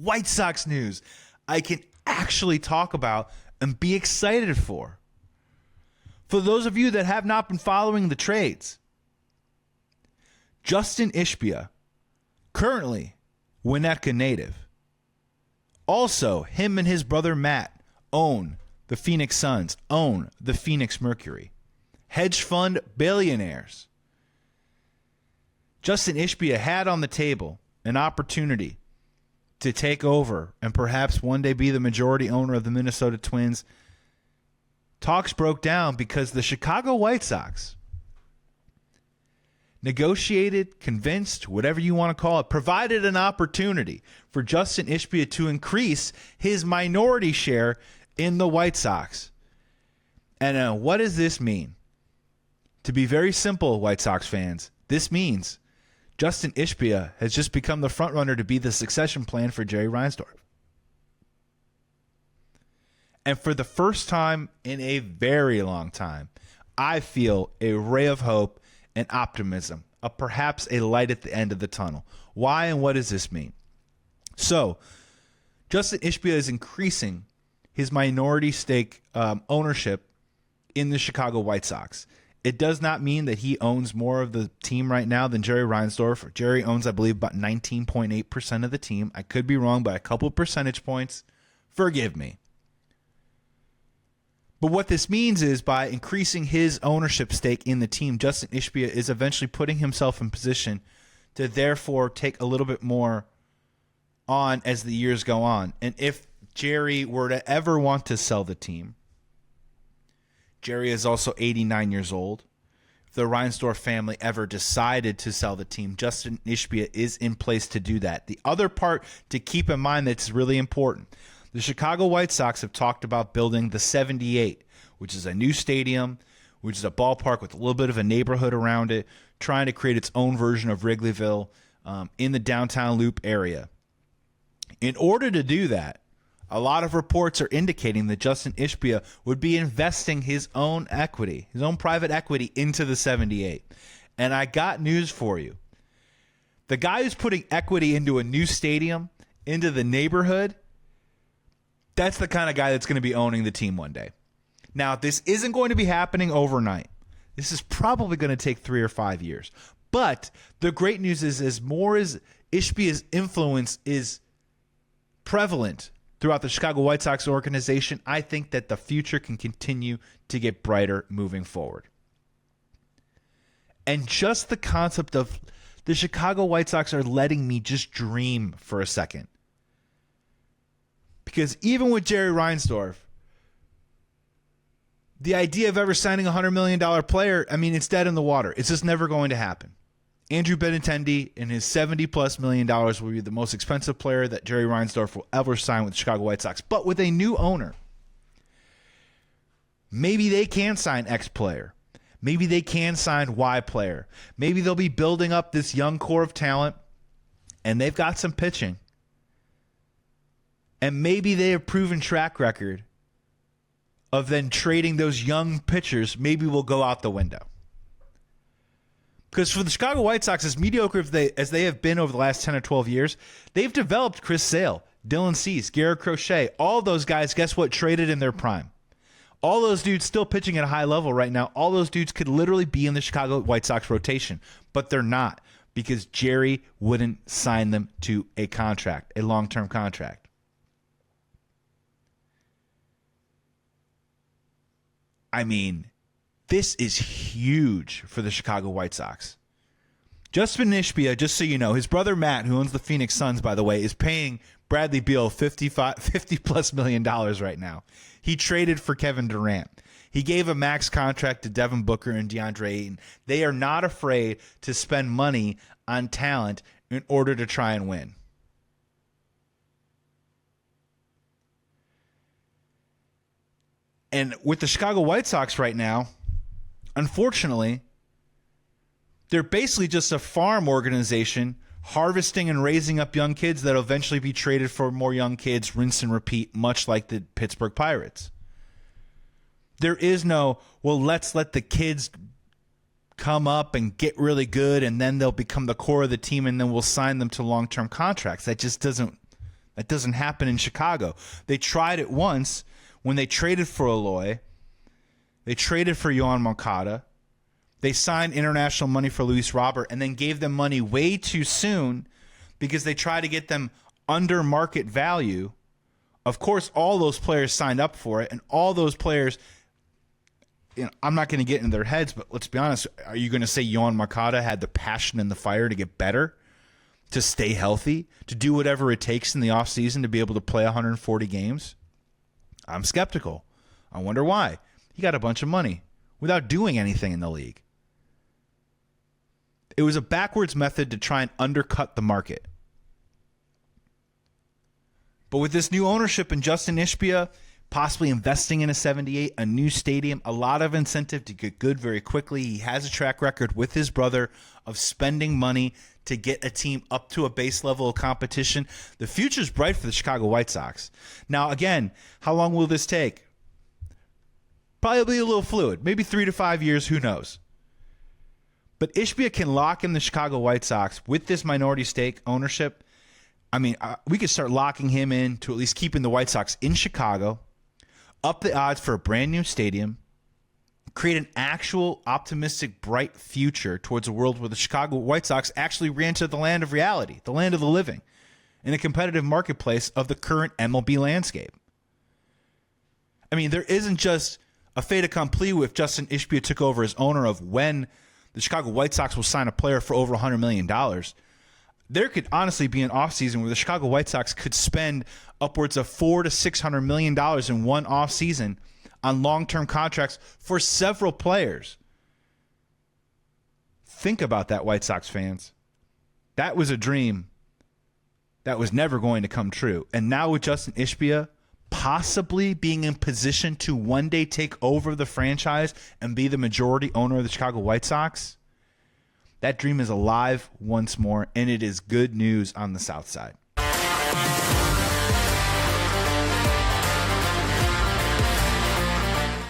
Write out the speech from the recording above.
White Sox news I can actually talk about and be excited for. For those of you that have not been following the trades, Justin Ishbia, currently Winnetka native. Also, him and his brother Matt own the Phoenix Suns, own the Phoenix Mercury. Hedge fund billionaires. Justin Ishbia had on the table an opportunity to take over and perhaps one day be the majority owner of the Minnesota Twins. Talks broke down because the Chicago White Sox negotiated, convinced, whatever you want to call it, provided an opportunity for Justin Ishbia to increase his minority share in the White Sox. And what does this mean? To be very simple, White Sox fans, this means Justin Ishbia has just become the frontrunner to be the succession plan for Jerry Reinsdorf. And for the first time in a very long time, I feel a ray of hope and optimism, perhaps a light at the end of the tunnel. Why and what does this mean? So, Justin Ishbia is increasing his minority stake ownership in the Chicago White Sox. It does not mean that he owns more of the team right now than Jerry Reinsdorf. Jerry owns, I believe, about 19.8% of the team. I could be wrong by a couple of percentage points. Forgive me. But what this means is by increasing his ownership stake in the team, Justin Ishbia is eventually putting himself in position to therefore take a little bit more on as the years go on. And if Jerry were to ever want to sell the team, Jerry is also 89 years old. If the Reinsdorf family ever decided to sell the team, Justin Ishbia is in place to do that. The other part to keep in mind that's really important, the Chicago White Sox have talked about building the 78, which is a new stadium, which is a ballpark with a little bit of a neighborhood around it, trying to create its own version of Wrigleyville in the downtown Loop area. In order to do that, a lot of reports are indicating that Justin Ishbia would be investing his own equity, his own private equity into the 78. And I got news for you. The guy who's putting equity into a new stadium, into the neighborhood, that's the kind of guy that's going to be owning the team one day. Now, this isn't going to be happening overnight. This is probably going to take 3 or 5 years. But the great news is, as more as Ishbia's influence is prevalent throughout the Chicago White Sox organization, I think that the future can continue to get brighter moving forward. And just the concept of the Chicago White Sox are letting me just dream for a second. Because even with Jerry Reinsdorf, the idea of ever signing a $100 million player, I mean, it's dead in the water. It's just never going to happen. Andrew Benintendi and his $70+ million will be the most expensive player that Jerry Reinsdorf will ever sign with the Chicago White Sox. But with a new owner, maybe they can sign X player. Maybe they can sign Y player. Maybe they'll be building up this young core of talent, and they've got some pitching. And maybe they have proven track record of then trading those young pitchers maybe will go out the window. Because for the Chicago White Sox, as mediocre as they have been over the last 10 or 12 years, they've developed Chris Sale, Dylan Cease, Garrett Crochet. All those guys, guess what, traded in their prime. All those dudes still pitching at a high level right now. All those dudes could literally be in the Chicago White Sox rotation, but they're not because Jerry wouldn't sign them to a contract, a long-term contract. I mean, this is huge for the Chicago White Sox. Justin Ishbia, just so you know, his brother Matt, who owns the Phoenix Suns, by the way, is paying Bradley Beal $50+ million right now. He traded for Kevin Durant. He gave a max contract to Devin Booker and DeAndre Ayton. They are not afraid to spend money on talent in order to try and win. And with the Chicago White Sox right now, unfortunately, they're basically just a farm organization harvesting and raising up young kids that will eventually be traded for more young kids, rinse and repeat, much like the Pittsburgh Pirates. There is no, well, let's let the kids come up and get really good and then they'll become the core of the team and then we'll sign them to long-term contracts. That just doesn't That doesn't happen in Chicago. They tried it once when they traded for Eloy. They traded for Yohan Moncada. They signed international money for Luis Robert and then gave them money way too soon because they tried to get them under market value. Of course, all those players signed up for it, and all those players, I'm not going to get into their heads, but let's be honest. Are you going to say Yohan Moncada had the passion and the fire to get better, to stay healthy, to do whatever it takes in the offseason to be able to play 140 games? I'm skeptical. I wonder why. He got a bunch of money without doing anything in the league. It was a backwards method to try and undercut the market. But with this new ownership and Justin Ishbia possibly investing in a 78, a new stadium, a lot of incentive to get good very quickly. He has a track record with his brother of spending money to get a team up to a base level of competition. The future's bright for the Chicago White Sox. Now, again, how long will this take? Probably a little fluid. Maybe 3 to 5 years. Who knows? But Ishbia can lock in the Chicago White Sox with this minority stake ownership. I mean, we could start locking him in to at least keeping the White Sox in Chicago, up the odds for a brand new stadium, create an actual optimistic, bright future towards a world where the Chicago White Sox actually re-enter the land of reality, the land of the living, in a competitive marketplace of the current MLB landscape. I mean, there isn't just a fait accompli if Justin Ishbia took over as owner of when the Chicago White Sox will sign a player for over $100 million. There could honestly be an offseason where the Chicago White Sox could spend upwards of $400 to $600 million in one offseason on long-term contracts for several players. Think about that, White Sox fans. That was a dream that was never going to come true. And now with Justin Ishbia possibly being in position to one day take over the franchise and be the majority owner of the Chicago White Sox, that dream is alive once more, and it is good news on the South Side.